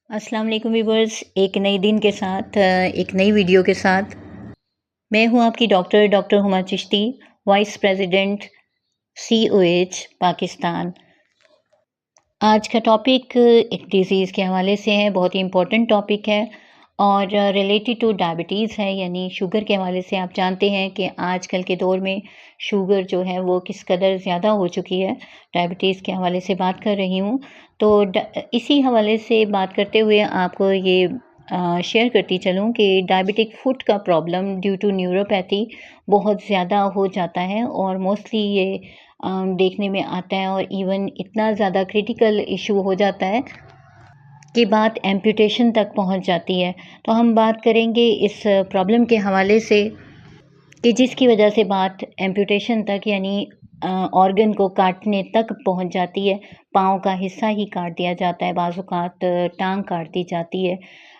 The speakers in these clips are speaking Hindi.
अस्सलाम वालेकुम व्यूवर्स, एक नए दिन के साथ एक नई वीडियो के साथ मैं हूं आपकी doctor Huma Chishti, vice president COH Pakistan. आज का टॉपिक एक डिज़ीज़ के हवाले से है, बहुत ही इम्पोर्टेंट टॉपिक है और रिलेटेड टू डायबिटीज़ है, यानी शुगर के हवाले से। आप जानते हैं कि आजकल के दौर में शुगर जो है वो किस कदर ज़्यादा हो चुकी है। डायबिटीज़ के हवाले से बात कर रही हूँ। तो इसी हवाले से बात करते हुए आपको ये शेयर करती चलूँ कि डायबिटिक फुट का प्रॉब्लम ड्यू टू न्यूरोपैथी बहुत ज़्यादा हो जाता है और मोस्टली ये देखने में आता है और इवन इतना ज़्यादा क्रिटिकल इशू हो जाता है कि बात एम्पुटेशन तक पहुंच जाती है। तो हम बात करेंगे इस प्रॉब्लम के हवाले से कि जिसकी वजह से बात एम्पुटेशन तक यानी ऑर्गन को काटने तक पहुंच जाती है। पाँव का हिस्सा ही काट दिया जाता है, बाज़ औक़ात टाँग काट दी जाती है,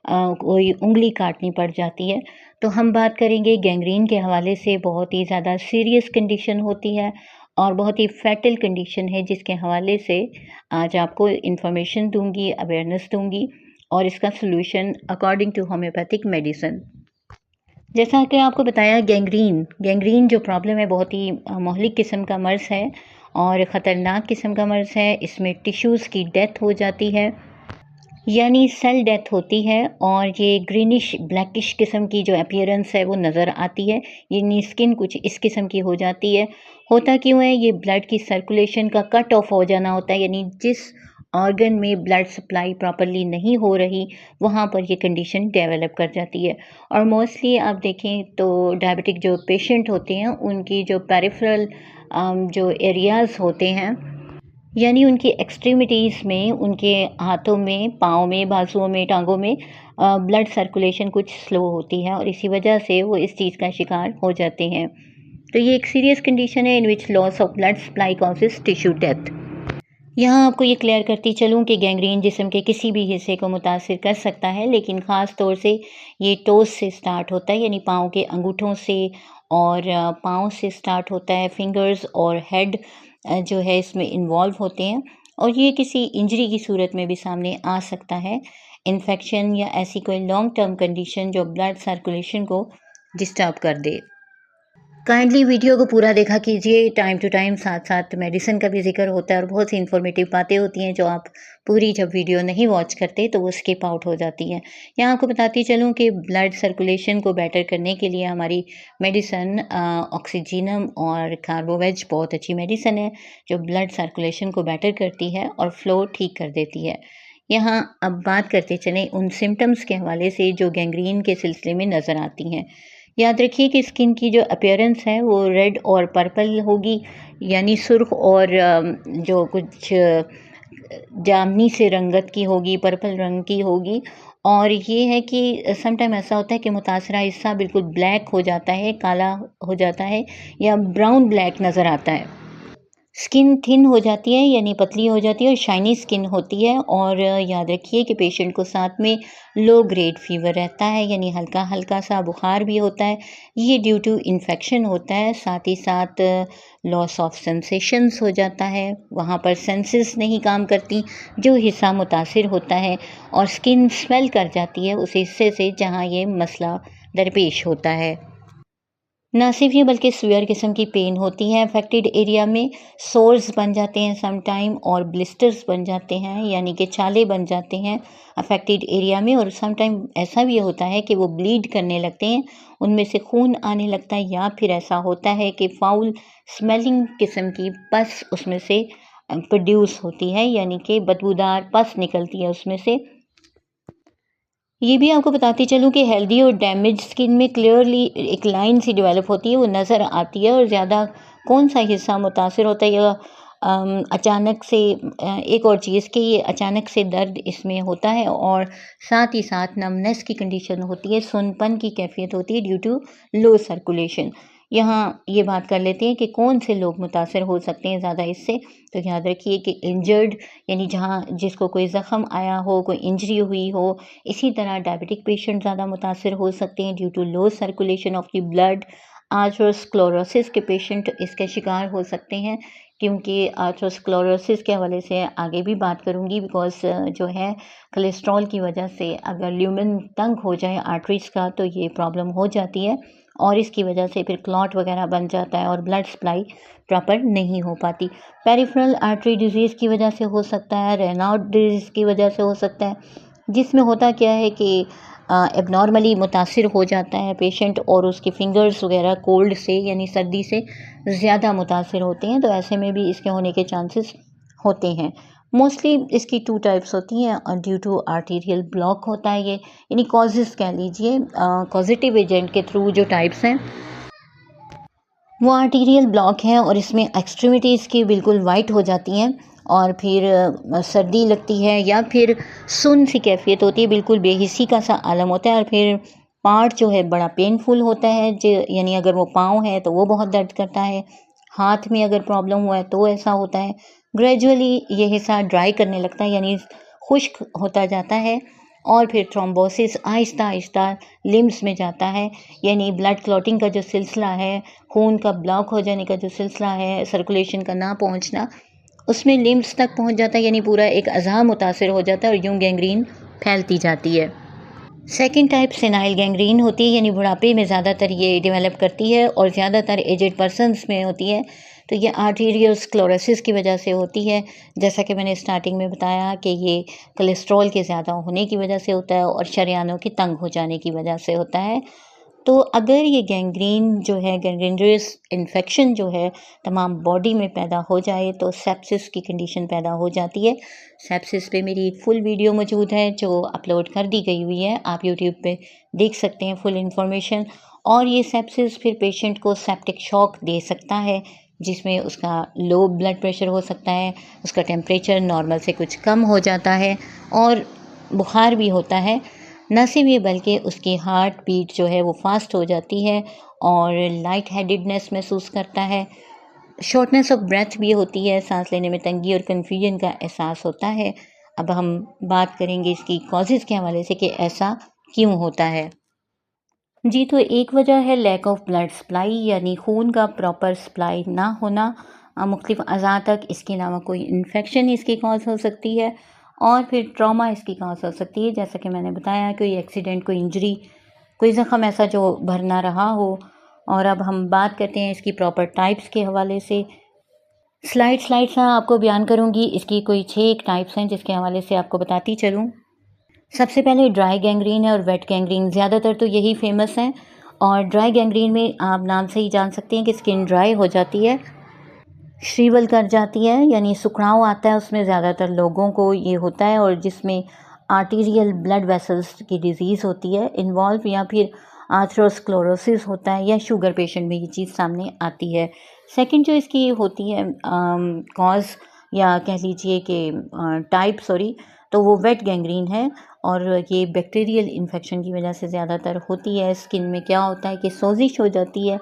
कोई उँगली काटनी पड़ जाती है। तो हम बात करेंगे गैंग्रीन के हवाले से। बहुत ही ज़्यादा सीरियस कंडीशन होती है और बहुत ही फैटल कंडीशन है, जिसके हवाले से आज आपको इन्फॉर्मेशन दूँगी, अवेयरनेस दूँगी और इसका solution according to homeopathic medicine. जैसा कि आपको बताया, गैंग्रीन जो प्रॉब्लम है बहुत ही मुहलिक किस्म का मर्ज़ है और ख़तरनाक किस्म का मर्ज़ है। इसमें टिश्यूज़ की डेथ हो जाती है, यानी सेल डेथ होती है और ये ग्रीनिश ब्लैकिश किस्म की जो अपीयरेंस है वो नज़र आती है, यानी स्किन कुछ इस किस्म की हो जाती है। होता क्यों है? ये ब्लड की सर्कुलेशन का कट ऑफ हो जाना होता है, यानी जिस ऑर्गन में ब्लड सप्लाई प्रॉपर्ली नहीं हो रही, वहाँ पर ये कंडीशन डेवलप कर जाती है। और मोस्टली आप देखें तो डायबिटिक जो पेशेंट होते हैं उनकी जो पेरिफेरल जो एरियाज़ होते हैं, यानी उनकी एक्सट्रीमिटीज़ में, उनके हाथों में, पाँव में, बाजुओं में, टाँगों में ब्लड सर्कुलेशन कुछ स्लो होती है और इसी वजह से वो इस चीज़ का शिकार हो जाते हैं। तो ये एक सीरियस कंडीशन है in which loss of blood supply causes tissue death. यहाँ आपको ये क्लियर करती चलूँ कि गैंग्रीन जिस्म के किसी भी हिस्से को मुतासिर कर सकता है, लेकिन ख़ास तौर से ये टोज़ से स्टार्ट होता है, यानी पाँव के अंगूठों से और पाँव से स्टार्ट होता है। फिंगर्स और हेड जो है इसमें इन्वॉल्व होते हैं और ये किसी इंजरी की सूरत में भी सामने आ सकता है। इन्फेक्शन या ऐसी कोई लॉन्ग टर्म कंडीशन जो ब्लड सर्कुलेशन को डिस्टर्ब कर दे। काइंडली वीडियो को पूरा देखा कीजिए, टाइम टू टाइम, साथ-साथ मेडिसिन का भी ज़िक्र होता है और बहुत सी इन्फॉर्मेटिव बातें होती हैं जो आप पूरी जब वीडियो नहीं वॉच करते तो वो स्किप आउट हो जाती हैं। यहाँ आपको बताती चलूँ कि ब्लड सर्कुलेशन को बेटर करने के लिए हमारी मेडिसिन ऑक्सीजीनम और कार्बोवेज बहुत अच्छी मेडिसिन है, जो ब्लड सर्कुलेशन को बेटर करती है और फ्लो ठीक कर देती है। यहाँ अब बात करते चलें उन सिम्पटम्स के हवाले से जो गैंग्रीन के सिलसिले में नज़र आती हैं। याद रखिए कि स्किन की जो अपीयरेंस है वो रेड और पर्पल होगी, यानी सुर्ख और जो कुछ जामनी से रंगत की होगी, पर्पल रंग की होगी। और ये है कि सम टाइम ऐसा होता है कि मुतासरा हिस्सा बिल्कुल ब्लैक हो जाता है, काला हो जाता है या ब्राउन ब्लैक नज़र आता है। स्किन थिन हो जाती है, यानी पतली हो जाती है और शाइनी स्किन होती है। और याद रखिए कि पेशेंट को साथ में लो ग्रेड फीवर रहता है, यानी हल्का-हल्का सा बुखार भी होता है। ये ड्यू टू इन्फेक्शन होता है, साथ ही साथ लॉस ऑफ सेंसेशंस हो जाता है, वहाँ पर सेंसेस नहीं काम करती, जो हिस्सा मुतासिर होता है, और स्किन स्वेल कर जाती है उस हिस्से से जहाँ ये मसला दरपेश होता है। ना सिर्फ ये बल्कि सीवियर किस्म की पेन होती है अफेक्टेड एरिया में, सोर्स बन जाते हैं सम टाइम और ब्लिस्टर्स बन जाते हैं, यानी कि छाले बन जाते हैं अफेक्टेड एरिया में। और सम टाइम ऐसा भी होता है कि वो ब्लीड करने लगते हैं, उनमें से खून आने लगता है, या फिर ऐसा होता है कि फाउल स्मेलिंग किस्म की पस उसमें से प्रोड्यूस होती है, यानी कि बदबूदार पस निकलती है उसमें से। ये भी आपको बताती चलूँ कि हेल्दी और डैमेज स्किन में क्लियरली एक लाइन सी डेवलप होती है, वो नज़र आती है। और ज़्यादा कौन-सा हिस्सा मुतासिर होता है, या अचानक से एक और चीज़ कि ये अचानक से दर्द इसमें होता है और साथ ही साथ नमनेस की कंडीशन होती है, सुनपन की कैफ़ियत होती है ड्यू टू लो सर्कुलेशन। यहाँ ये बात कर लेते हैं कि कौन से लोग मुतासिर हो सकते हैं ज़्यादा इससे। तो याद रखिए कि इंजर्ड, यानी जहाँ जिसको कोई ज़ख्म आया हो, कोई इंजरी हुई हो। इसी तरह डायबिटिक पेशेंट ज़्यादा मुतासिर हो सकते हैं due to low circulation of the blood. Arteriosclerosis के पेशेंट इसके शिकार हो सकते हैं, क्योंकि आर्थरोस्क्लेरोसिस के हवाले से आगे भी बात करूँगी, बिकॉज़ जो है कोलेस्ट्रॉल की वजह से अगर ल्यूमेन तंग हो जाए आर्टरीज़ का तो ये प्रॉब्लम हो जाती है और इसकी वजह से फिर क्लॉट वगैरह बन जाता है और ब्लड सप्लाई प्रॉपर नहीं हो पाती। पेरिफेरल आर्टरी डिज़ीज़ की वजह से हो सकता है, रेनाल्ड डिज़ीज़ की वजह से हो सकता है, जिसमें होता क्या है कि एबनॉर्मली मुतासिर हो जाता है पेशेंट और उसके फिंगर्स वगैरह कोल्ड से यानी सर्दी से ज़्यादा मुतासिर होते हैं, तो ऐसे में भी इसके होने के चांसेस होते हैं। मोस्टली इसकी 2 टाइप्स होती हैं और ड्यू टू आर्टीरियल ब्लॉक होता है ये, यानी कॉजेज़ कह लीजिए, कॉजेटिव एजेंट के थ्रू जो टाइप्स हैं वो आर्टीरियल ब्लॉक है और इसमें एक्सट्रीमिटीज़ की बिल्कुल वाइट हो जाती हैं और फिर सर्दी लगती है या फिर सुन्न सी कैफियत होती है, बिल्कुल बेहिस्सी का सा आलम होता है और फिर पार्ट जो है बड़ा पेनफुल होता है, यानी अगर वो पाँव है तो वो बहुत दर्द करता है, हाथ में अगर प्रॉब्लम हुआ है तो ऐसा होता है। ग्रेजुअली ये हिस्सा ड्राई करने लगता है, यानी खुश्क होता जाता है और फिर थ्रोम्बोसिस आहिस्ता आहिस्ता लिम्स में जाता है, यानी ब्लड क्लॉटिंग का जो सिलसिला है, खून का ब्लॉक हो जाने का जो सिलसिला है, सर्कुलेशन का ना पहुंचना, उसमें लिम्स तक पहुंच जाता है, यानी पूरा एक अज़ा मुतासिर हो जाता है और यूं गैंग्रीन फैलती जाती है। सेकेंड टाइप सेनाइल गैंग्रीन होती है, यानी बुढ़ापे में ज़्यादातर ये डेवलप करती है और ज़्यादातर एजेड पर्सन्स में होती है। तो ये आर्टीरियोस्क्लेरोसिस की वजह से होती है, जैसा कि मैंने स्टार्टिंग में बताया कि ये कोलेस्ट्रॉल के ज़्यादा होने की वजह से होता है और शरेयानों के तंग हो जाने की वजह से होता है। तो अगर ये गैंग्रीन जो है, गैंग्रीनस इन्फेक्शन जो है तमाम बॉडी में पैदा हो जाए तो सेप्सिस की कंडीशन पैदा हो जाती है। सेप्सिस पे मेरी एक फुल वीडियो मौजूद है जो अपलोड कर दी गई हुई है, आप यूट्यूब पे देख सकते हैं फुल इन्फॉर्मेशन। और ये सेप्सिस फिर पेशेंट को सेप्टिक शॉक दे सकता है, जिसमें उसका लो ब्लड प्रेशर हो सकता है, उसका टेम्परेचर नॉर्मल से कुछ कम हो जाता है और बुखार भी होता है। न सिर्फ ये बल्कि उसकी हार्ट बीट जो है वो फास्ट हो जाती है और लाइट हेडेडनेस महसूस करता है, शॉर्टनेस ऑफ ब्रेथ भी होती है, सांस लेने में तंगी और कन्फ्यूजन का एहसास होता है। अब हम बात करेंगे इसकी कॉजेज़ के हवाले से कि ऐसा क्यों होता है। जी, तो एक वजह है लैक ऑफ ब्लड सप्लाई, यानी खून का प्रॉपर सप्लाई ना होना मुख्तलिफ अज़ा तक। इसके अलावा कोई इन्फेक्शन इसकी कॉज हो सकती है और फिर ट्रॉमा इसकी कॉज हो सकती है, जैसा कि मैंने बताया, कोई एक्सीडेंट, कोई इंजरी, कोई ज़ख़म ऐसा जो भर ना रहा हो। और अब हम बात करते हैं इसकी प्रॉपर टाइप्स के हवाले से। स्लाइड सा आपको बयान करूँगी, इसकी कोई 6 टाइप्स हैं जिसके हवाले से आपको बताती चलूँ। सबसे पहले ड्राई गैंग्रीन है और वेट गैंग्रीन, ज़्यादातर तो यही फेमस हैं। और ड्राई गैंग्रीन में आप नाम से ही जान सकते हैं कि स्किन ड्राई हो जाती है, श्रीवल कर जाती है, यानी सुखड़ाव आता है उसमें, ज़्यादातर लोगों को ये होता है, और जिसमें आर्टीरियल ब्लड वेसल्स की डिज़ीज़ होती है इन्वॉल्व, या फिर आर्थरोस्क्लेरोसिस होता है, या शुगर पेशेंट में ये चीज़ सामने आती है। सेकंड जो इसकी होती है कॉज, या कह लीजिए कि टाइप, सॉरी, तो वो वेट गैंग्रीन है और ये बैक्टीरियल इन्फेक्शन की वजह से ज़्यादातर होती है। स्किन में क्या होता है कि सोजिश हो जाती है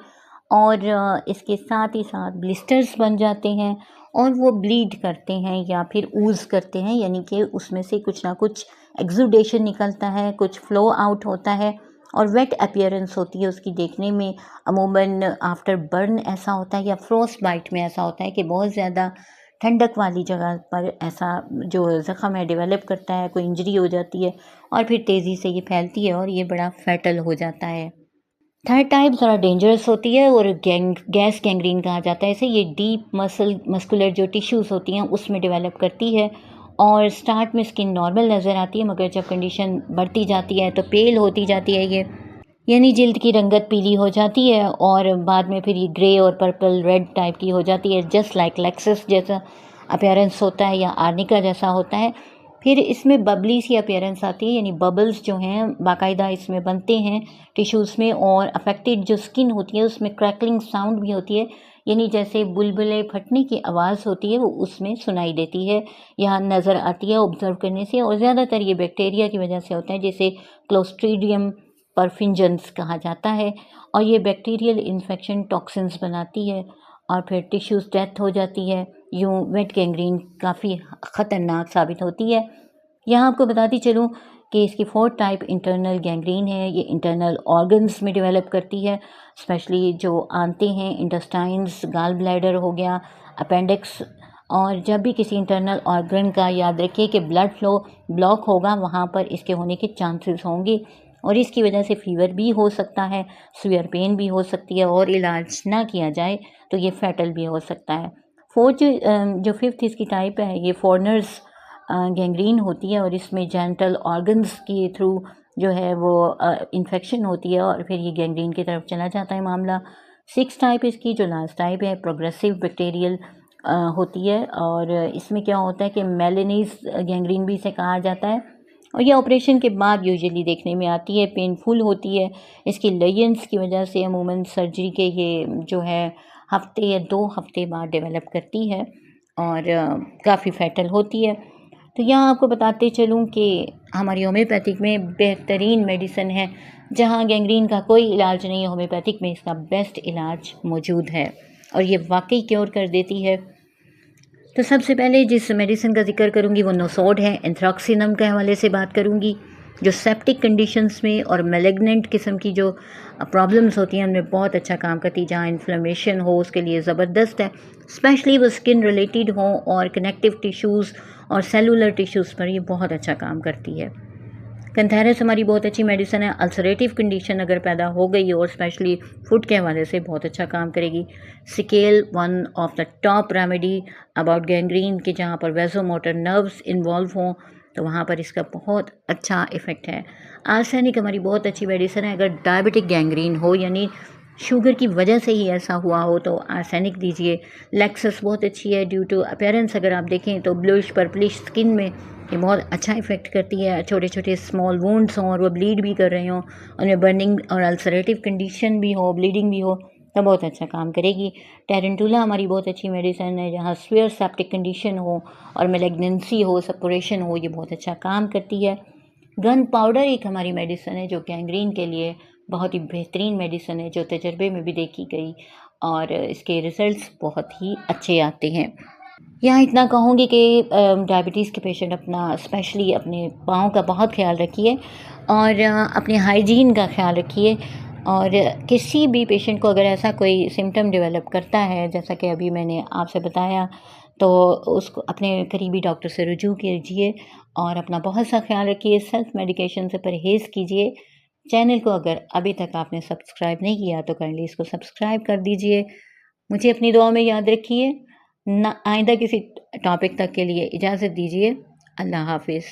और इसके साथ ही साथ ब्लिस्टर्स बन जाते हैं और वो ब्लीड करते हैं या फिर ऊज़ करते हैं, यानी कि उसमें से कुछ ना कुछ एक्सुडेशन निकलता है, कुछ फ्लो आउट होता है और वेट अपीयरेंस होती है उसकी, देखने में अमूमन आफ्टर बर्न ऐसा होता है, या फ्रोस्ट बाइट में ऐसा होता है कि बहुत ज़्यादा ठंडक वाली जगह पर ऐसा जो ज़ख़म है डेवलप करता है, कोई इंजरी हो जाती है और फिर तेज़ी से ये फैलती है और ये बड़ा फैटल हो जाता है। थर्ड टाइप ज़रा डेंजरस होती है और गैस गैंग्रीन कहा जाता है इसे। ये डीप मस्कुलर जो टिश्यूज़ होती हैं उसमें डेवलप करती है और स्टार्ट में स्किन नॉर्मल नज़र आती है, मगर जब कंडीशन बढ़ती जाती है तो पेल होती जाती है ये, यानी जिल्द की रंगत पीली हो जाती है और बाद में फिर ये ग्रे और पर्पल रेड टाइप की हो जाती है, जस्ट लाइक लेक्सस जैसा अपीयरेंस होता है या आर्निका जैसा होता है। फिर इसमें बबली सी अपीयरेंस आती है, यानी बबल्स जो हैं बाकायदा इसमें बनते हैं टिश्यूज़ में, और अफेक्टेड जो स्किन होती है उसमें क्रैकलिंग साउंड भी होती है, यानी जैसे बुलबुले फटने की आवाज़ होती है वो उसमें सुनाई देती है, यहाँ नज़र आती है ऑब्ज़र्व करने से। और ज़्यादातर ये बैक्टीरिया की वजह से होता है, जैसे क्लोस्ट्रीडियम परफिंजेंस कहा जाता है, और ये बैक्टीरियल इन्फेक्शन टॉक्सिन्स बनाती है और फिर टिश्यूज़ डेथ हो जाती है। यूँ वेट गैंग्रीन काफ़ी ख़तरनाक साबित होती है। यहाँ आपको बताती चलूँ कि इसकी 4 टाइप इंटरनल गैंग्रीन है। ये इंटरनल ऑर्गन्स में डेवलप करती है, स्पेशली जो आंतें हैं, इंटेस्टाइन्स, गॉल ब्लैडर हो गया, अपेंडिक्स। और जब भी किसी इंटरनल ऑर्गन का याद रखिए कि ब्लड फ्लो ब्लॉक होगा, वहाँ पर इसके होने के चांसेस होंगे और इसकी वजह से फ़ीवर भी हो सकता है, सीवियर पेन भी हो सकती है और इलाज ना किया जाए तो ये फैटल भी हो सकता है। जो फिफ्थ इसकी टाइप है, ये फॉरनर्स गैंग्रीन होती है और इसमें जेनिटल ऑर्गन्स के थ्रू जो है वो इन्फेक्शन होती है और फिर ये गैंग्रीन की तरफ चला जाता है मामला। 6 टाइप इसकी जो लास्ट टाइप है, प्रोग्रेसिव बैक्टीरियल होती है और इसमें क्या होता है कि मेलेनीज गैंग्रीन भी इसे कहा जाता है और ये ऑपरेशन के बाद यूजुअली देखने में आती है, पेनफुल होती है। इसकी लेजेंड्स की वजह से अमूमन सर्जरी के ये जो है हफ्ते या 2 हफ्ते बाद डेवलप करती है और काफ़ी फैटल होती है। तो यहाँ आपको बताते चलूँ कि हमारी होम्योपैथिक में बेहतरीन मेडिसिन है, जहाँ गैंग्रीन का कोई इलाज नहीं है, होम्योपैथिक में इसका बेस्ट इलाज मौजूद है और ये वाकई क्योर कर देती है। तो सबसे पहले जिस मेडिसिन का जिक्र करूँगी वो नोसोड है। एंथ्राक्सिनम के हवाले से बात करूँगी, जो सेप्टिक कंडीशंस में और मैलिग्नेंट किस्म की जो प्रॉब्लम्स होती हैं उनमें बहुत अच्छा काम करती है। जहाँ इन्फ्लेमेशन हो उसके लिए ज़बरदस्त है, स्पेशली वो स्किन रिलेटेड हो और कनेक्टिव टिश्यूज़ और सेलुलर टिश्यूज़ पर ये बहुत अच्छा काम करती है। कैंथेरस हमारी बहुत अच्छी मेडिसिन है। अल्सरेटिव कंडीशन अगर पैदा हो गई और स्पेशली फूड के हवाले से बहुत अच्छा काम करेगी। Scale one of the top remedy about gangrene के, जहाँ पर वेसोमोटर नर्व्स इन्वॉल्व हों तो वहाँ पर इसका बहुत अच्छा इफ़ेक्ट है। आर्सेनिक हमारी बहुत अच्छी मेडिसिन है। अगर डायबिटिक गैंग्रीन हो यानी शुगर की वजह से ही ऐसा हुआ हो तो आर्सेनिक दीजिए। लेक्सस बहुत अच्छी है, ड्यू टू अपीयरेंस अगर आप देखें तो ब्लूइश पर्पलिश स्किन में ये बहुत अच्छा इफ़ेक्ट करती है। छोटे छोटे स्मॉल वुंड्स हों और वो ब्लीड भी कर रहे हों, उनमें बर्निंग और अल्सरेटिव कंडीशन भी हो, ब्लीडिंग भी हो, तो बहुत अच्छा काम करेगी। टेरेंटुला हमारी बहुत अच्छी मेडिसिन है, जहाँ सीवियर सेप्टिक कंडीशन हो और मैलिग्नेंसी हो, सपोरेशन हो, ये बहुत अच्छा काम करती है। गन पाउडर एक हमारी मेडिसिन है जो गैंग्रीन के लिए बहुत ही बेहतरीन मेडिसिन है, जो तजर्बे में भी देखी गई और इसके रिजल्ट्स बहुत ही अच्छे आते हैं। यहाँ इतना कहूँगी कि डायबिटीज़ के पेशेंट अपना स्पेशली अपने पाँव का बहुत ख्याल रखिए और अपने हाइजीन का ख्याल रखिए। और किसी भी पेशेंट को अगर ऐसा कोई सिम्टम डेवलप करता है जैसा कि अभी मैंने आपसे बताया, तो उसको अपने करीबी डॉक्टर से रुजू कीजिए और अपना बहुत सा ख्याल रखिए। सेल्फ मेडिकेशन से परहेज़ कीजिए। चैनल को अगर अभी तक आपने सब्सक्राइब नहीं किया तो काइंडली इसको सब्सक्राइब कर दीजिए। मुझे अपनी दुआ में याद रखिए। ना आइंदा किसी टॉपिक तक के लिए इजाज़त दीजिए। अल्लाह हाफ़िज़।